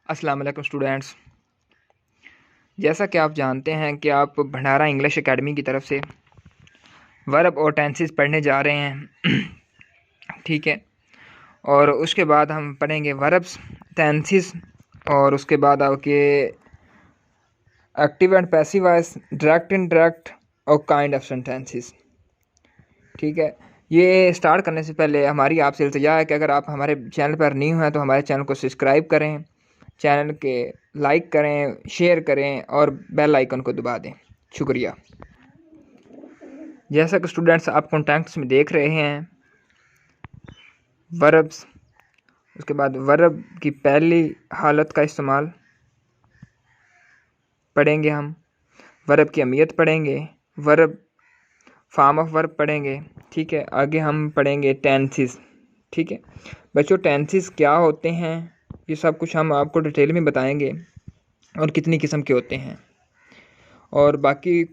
अस्सलाम वालेकुम स्टूडेंट्स। जैसा कि आप जानते हैं कि आप भंडारा इंग्लिश एकेडमी की तरफ से वर्ब और टेंसेस पढ़ने जा रहे हैं। ठीक है। और उसके बाद हम पढ़ेंगे वर्ब्स, टेंसेस और उसके बाद आपके active and passive voice, direct indirect और काइंड ऑफ सेंटेंसेस। ठीक है। ये स्टार्ट करने से पहले हमारी आपसे इल्तिजा है कि अगर आप हमारे चैनल पर न्यू हैं तो हमारे चैनल को सब्सक्राइब करें, चैनल के लाइक करें, शेयर करें और बेल आइकन को दबा दें। शुक्रिया। जैसा कि स्टूडेंट्स आप कॉन्टेक्ट्स में देख रहे हैं वर्ब्स, उसके बाद वर्ब की पहली हालत का इस्तेमाल पढ़ेंगे हम, वर्ब की अहमियत पढ़ेंगे, वर्ब फॉर्म ऑफ वर्ब पढ़ेंगे। ठीक है। आगे हम पढ़ेंगे टेंसेस। ठीक है बच्चों, टेंसेस क्या होते हैं ये सब कुछ हम आपको डिटेल में बताएंगे और कितनी किस्म के होते हैं। और बाकी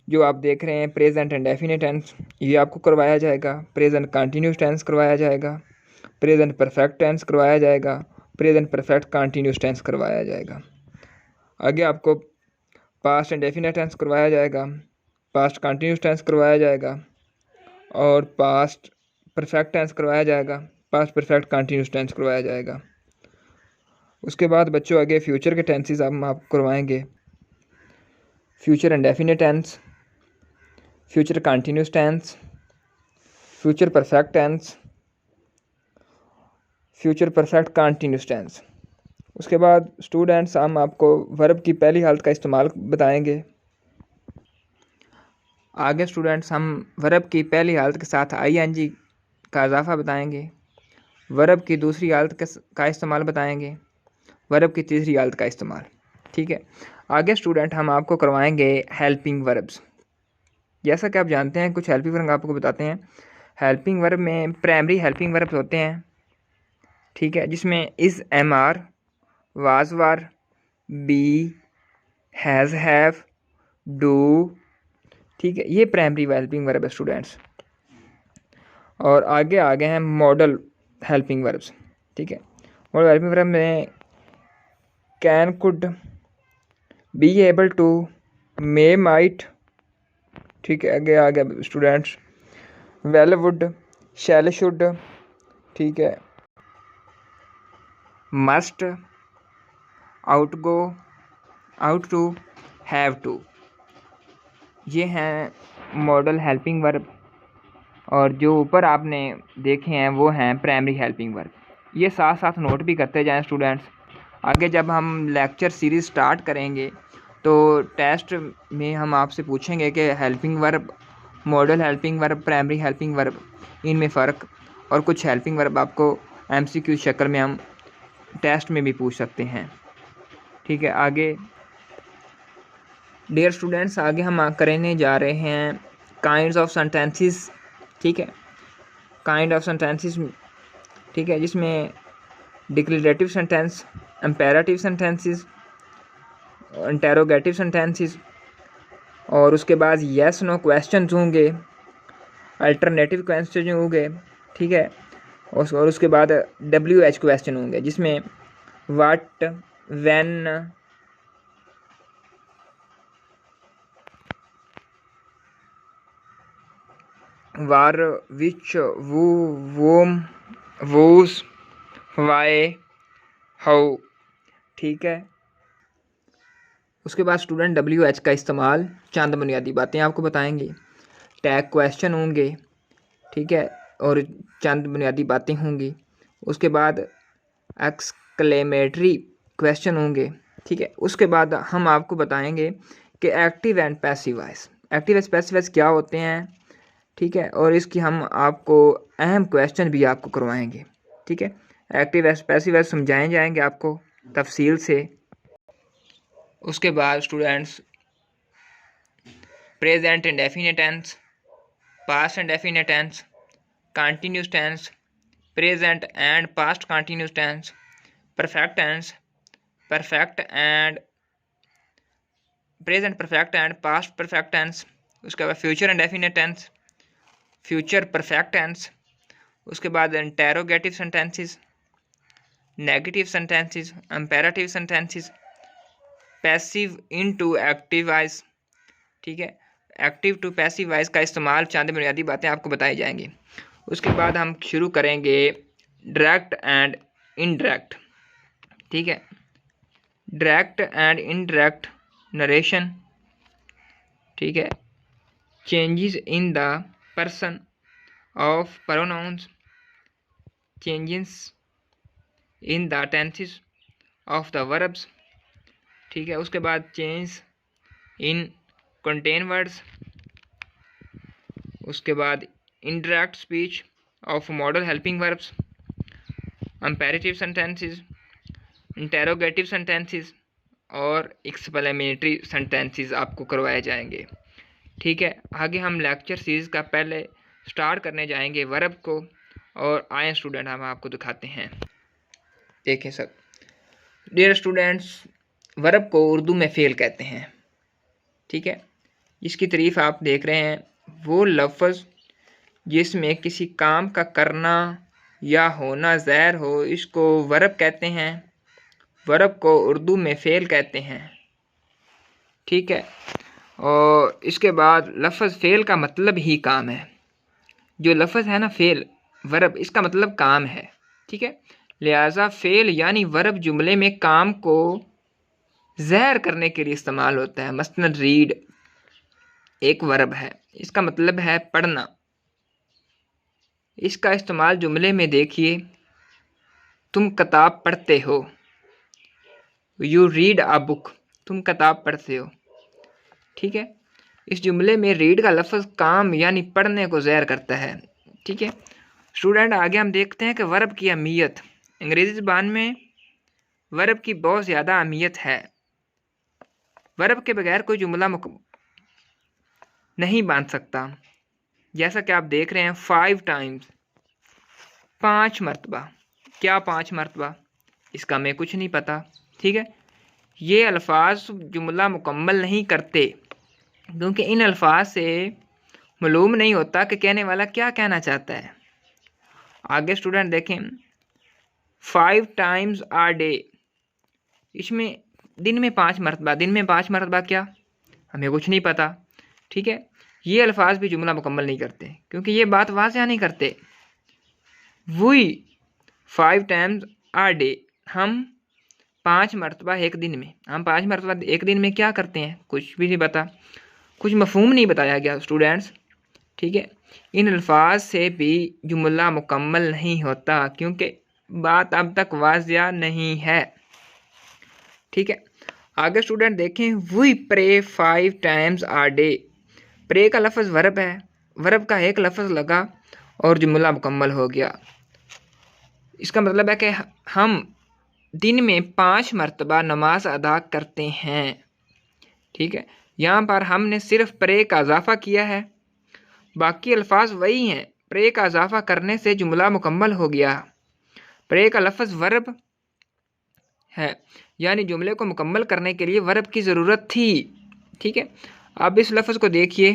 जो आप देख रहे हैं प्रेजेंट एंड डेफिनेट टेंस, ये आपको करवाया जाएगा। प्रेजेंट कंटिन्यूस टेंस करवाया जाएगा, प्रेजेंट परफेक्ट टेंस करवाया जाएगा, प्रेजेंट परफेक्ट कंटिन्यूस टेंस करवाया जाएगा। आगे आपको पास्ट एंड डेफिनेट टेंस करवाया जाएगा, पास्ट कंटिन्यूस टेंस करवाया जाएगा और पास्ट परफेक्ट टेंस करवाया जाएगा, पास्ट परफेक्ट कंटिन्यूस टेंस करवाया जाएगा। उसके बाद बच्चों आगे फ्यूचर के टेंसेस हम आपको करवाएंगे। Future indefinite tense, future continuous tense, future perfect tense, future perfect continuous tense. उसके बाद स्टूडेंट्स हम आपको वर्ब की पहली हालत का इस्तेमाल बताएंगे। आगे स्टूडेंट्स हम वर्ब की पहली हालत के साथ आईएनजी का इजाफा बताएंगे, वर्ब की दूसरी हालत का इस्तेमाल बताएंगे, वर्ब की तीसरी हालत का इस्तेमाल। ठीक है। आगे स्टूडेंट हम आपको करवाएंगे हेल्पिंग वर्ब्स। जैसा कि आप जानते हैं कुछ हेल्पिंग वर्ब आपको बताते हैं। हेल्पिंग वर्ब में प्राइमरी हेल्पिंग वर्ब्स होते हैं। ठीक है। जिसमें is, am are, was were, be, has, have, do. ठीक है। ये प्राइमरी हेल्पिंग वर्ब है स्टूडेंट्स। और आगे आगे हैं मॉडल हेल्पिंग वर्ब्स। ठीक है। मॉडल हेल्पिंग वर्ब में can, could, be able to, may, might. ठीक है। आगे आ गया students will, would, shall, should. ठीक है। Must, ought go, ought to, have to. ये हैं मॉडल हेल्पिंग वर्ब। और जो ऊपर आपने देखे हैं वो हैं प्राइमरी हेल्पिंग वर्ब। ये साथ साथ नोट भी करते जाएं स्टूडेंट्स। आगे जब हम लेक्चर सीरीज़ स्टार्ट करेंगे तो टेस्ट में हम आपसे पूछेंगे कि helping verb, model helping verb, primary helping verb, इनमें फ़र्क। और कुछ हेल्पिंग वर्ब आपको एमसीक्यू शक्ल में हम टेस्ट में भी पूछ सकते हैं। ठीक है। आगे डियर स्टूडेंट्स, आगे हम करने जा रहे हैं काइंड्स ऑफ सेंटेंसेस। ठीक है। Kind of sentences. ठीक है। जिसमें declarative sentence, imperative sentences, interrogative sentences और उसके बाद येस नो क्वेश्चंस होंगे, अल्टरनेटिव क्वेश्चन होंगे। ठीक है। और उसके बाद WH क्वेश्चन होंगे जिसमें व्हाट, व्हेन, वार, विच, वो, वोम, वोस, वाई, हाउ। ठीक है। उसके बाद स्टूडेंट WH का इस्तेमाल चंद बुनियादी बातें आपको बताएंगे। टैग क्वेश्चन होंगे। ठीक है। और चंद बुनियादी बातें होंगी। उसके बाद एक्सक्लेमेटरी क्वेश्चन होंगे। ठीक है। उसके बाद हम आपको बताएंगे कि active and passive voice, active and passive voice क्या होते हैं। ठीक है। और इसकी हम आपको अहम क्वेश्चन भी आपको करवाएंगे। ठीक है। एक्टिव एंड पैसिव वॉइस समझाए जाएंगे आपको तफसील से। उसके बाद students present indefinite tense, past indefinite tense, continuous tense, present and past continuous tense, perfect tense, perfect and present perfect and past perfect tense. उसके बाद future indefinite tense, future perfect tense. उसके बाद interrogative sentences, negative sentences, imperative sentences, passive into active voice, ठीक है, active to passive voice का इस्तेमाल, चंद बुनियादी बातें आपको बताई जाएंगी। उसके बाद हम शुरू करेंगे डायरेक्ट एंड इनडायरेक्ट, ठीक है, डायरेक्ट एंड इनडायरेक्ट नरेशन, ठीक है, changes in the person of pronouns, changes in the tenses of the verbs, ठीक है, उसके बाद चेंज इन कंटेन वर्ड्स, उसके बाद indirect speech of model helping verbs, imperative sentences, interrogative sentences और explanatory sentences आपको करवाए जाएंगे, ठीक है। आगे हम लेक्चर सीरीज़ का पहले स्टार्ट करने जाएंगे वर्ब को, और आए स्टूडेंट हम आपको दिखाते हैं। देखें सर, डियर स्टूडेंट्स, वर्ब को उर्दू में फ़ेल कहते हैं, ठीक है। इसकी तारीफ आप देख रहे हैं, वो लफ्ज़ जिसमें किसी काम का करना या होना ज़ाहिर हो, इसको वर्ब कहते हैं। वर्ब को उर्दू में फ़ेल कहते हैं, ठीक है। और इसके बाद लफ्ज़ फ़ेल का मतलब ही काम है। जो लफ्ज़ है ना फ़ेल, वर्ब, इसका मतलब काम है, ठीक है। लिहाजा फ़ेल यानी वर्ब जुमले में काम को ज़ाहिर करने के लिए इस्तेमाल होता है। मसलन रीड एक वर्ब है, इसका मतलब है पढ़ना। इसका इस्तेमाल जुमले में देखिए, तुम किताब पढ़ते हो, यू रीड अ बुक, तुम किताब पढ़ते हो, ठीक है। इस जुमले में रीड का लफ्ज़ काम यानी पढ़ने को ज़ाहिर करता है, ठीक है। स्टूडेंट, आगे हम देखते हैं कि वर्ब की अहमियत। अंग्रेज़ी ज़बान में वर्ब की बहुत ज़्यादा अहमियत है। वर्ब के बगैर कोई जुमला नहीं बन सकता। जैसा कि आप देख रहे हैं 5 टाइम्स, 5 मरतबा। क्या 5 मरतबा? इसका हमें कुछ नहीं पता, ठीक है। ये अल्फाज जुमला मुकम्मल नहीं करते, क्योंकि इन अल्फाज से मालूम नहीं होता कि कहने वाला क्या कहना चाहता है। आगे स्टूडेंट देखें, 5 टाइम्स आ डे, इसमें दिन में 5 मरतबा। दिन में 5 मरतबा क्या, हमें कुछ नहीं पता, ठीक है। ये अल्फाज भी जुमला मुकम्मल नहीं करते, क्योंकि ये बात वाज़ह नहीं करते। वही 5 टाइम्स आ डे, हम 5 मरतबा एक दिन में, हम 5 मरतबा एक दिन में क्या करते हैं, कुछ भी नहीं पता, कुछ मफहूम नहीं बताया गया स्टूडेंट्स, ठीक है। इन अल्फाज से भी जुमला मुकम्मल नहीं होता, क्योंकि बात अब तक वाज़ह नहीं है, ठीक है। आगे स्टूडेंट देखें, we pray 5 times a day. Pray का लफ्ज़ वर्ब है, वर्ब का एक लफ्ज़ लगा और जुमला मुकम्मल हो गया। इसका मतलब है कि हम दिन में 5 मरतबा नमाज अदा करते हैं, ठीक है। यहाँ पर हमने सिर्फ प्रे का इजाफा किया है, बाकी अल्फाज वही हैं। प्रे का इजाफा करने से जुमला मुकम्मल हो गया। प्रे का लफ्ज़ वर्ब है, यानी जुमले को मुकम्मल करने के लिए वर्ब की ज़रूरत थी, ठीक है। अब इस लफ्ज़ को देखिए,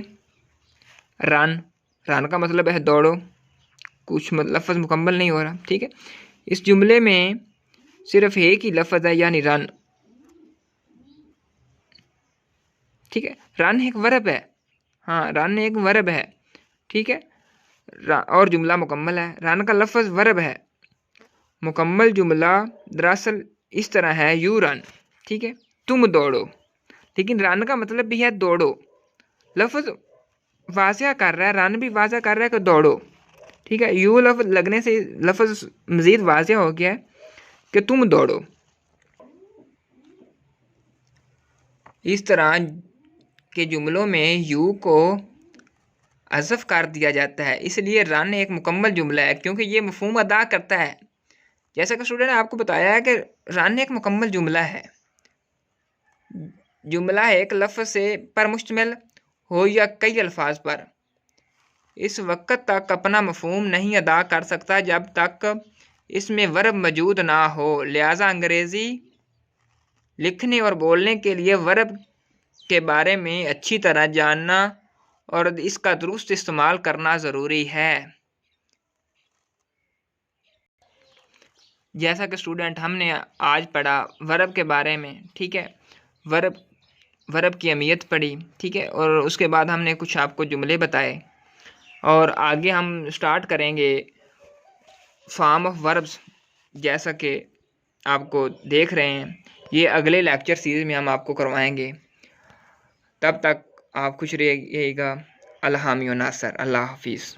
रन, रन का मतलब है दौड़ो, कुछ लफ्ज़ मुकम्मल नहीं हो रहा, ठीक है। इस जुमले में सिर्फ एक ही लफ्ज़ है, यानी रन, ठीक है। रन एक वर्ब है, हाँ, रन एक वर्ब है, ठीक है, और जुमला मुकम्मल है। रन का लफ्ज़ वर्ब है, मुकम्मल जुमला दरअसल इस तरह है, यू रन, ठीक है, तुम दौड़ो। लेकिन रन का मतलब भी है दौड़ो। लफ्ज़ वाज़ह कर रहा है, रन भी वाज़ह कर रहा है कि दौड़ो, ठीक है। यू लफ्ज़ लगने से लफ्ज़ मज़ीद वाज़ह हो गया है कि तुम दौड़ो। इस तरह के जुमलों में यू को हज़फ कर दिया जाता है, इसलिए रन एक मुकम्मल जुमला है, क्योंकि ये मफहूम अदा करता है। जैसा कि स्टूडेंट ने आपको बताया है कि रन एक मुकम्मल जुमला है। जुमला एक लफ्ज़ से पर मुश्तमिल हो या कई अल्फाज पर, इस वक्त तक अपना मफहूम नहीं अदा कर सकता जब तक इसमें वर्ब मौजूद ना हो। लिहाजा अंग्रेज़ी लिखने और बोलने के लिए वर्ब के बारे में अच्छी तरह जानना और इसका दुरुस्त इस्तेमाल करना ज़रूरी है। जैसा कि स्टूडेंट हमने आज पढ़ा वर्ब के बारे में, ठीक है, वर्ब की अहमियत पढ़ी, ठीक है, और उसके बाद हमने कुछ आपको जुमले बताए, और आगे हम स्टार्ट करेंगे फॉर्म ऑफ वर्ब्स, जैसा कि आपको देख रहे हैं। ये अगले लेक्चर सीरीज में हम आपको करवाएंगे। तब तक आप खुश रहिएगा। अल्लाह हामिद नासर, अल्लाह हाफिज़।